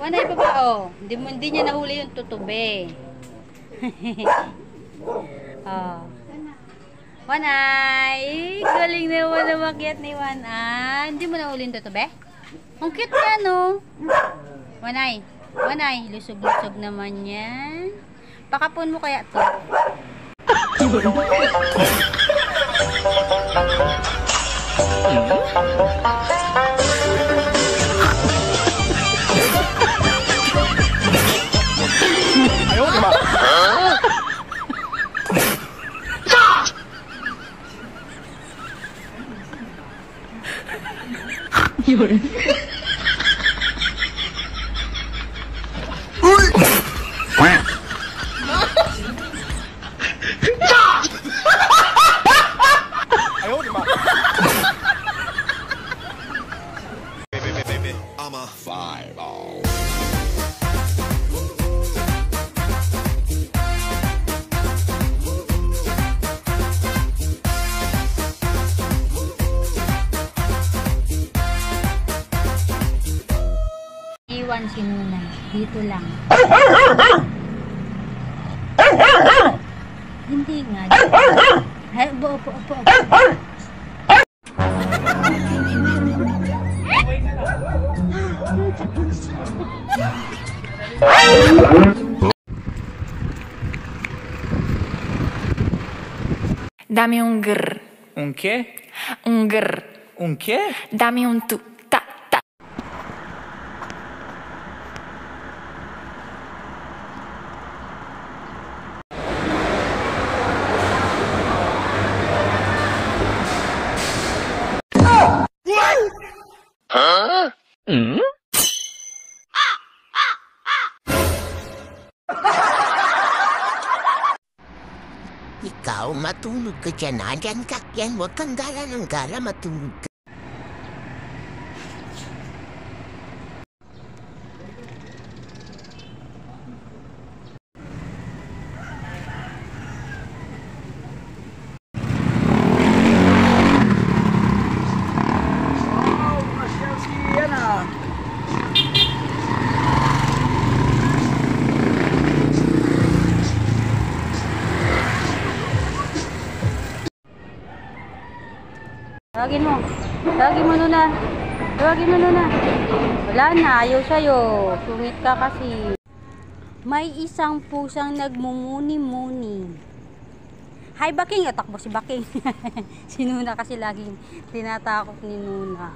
Wanay pa ba, oh? Hindi niya nahuli yung tutube. Oh. Wanay! Galing naman na makiat ni Wanan. Hindi mo nahuli yung tutube? Ang cute niya, no? Wanay! Wanay! Lusog-lusog naman yan. Pakapon mo kaya to. Yun. Baby, I'm a fireball. Iwan si Nunay. Dito lang. Hindi nga. Ay, opo. Dame un grr. Un qué? Un grr. Un qué? Dame un tu. Ta, ta. Huh? Ikaw, matulog ka dyan. Andyan ka yan. Huwag kang gala ng gala. Matulog ka. Tawagin mo. Tawagin mo Nuna. Tawagin mo Nuna. Wala na. Ayaw sa'yo. Sungit ka kasi. May isang pusang nagmumuni-muni. Hi, Baking. Atakbo si Baking. Si Nuna kasi laging tinatakot ni Nuna.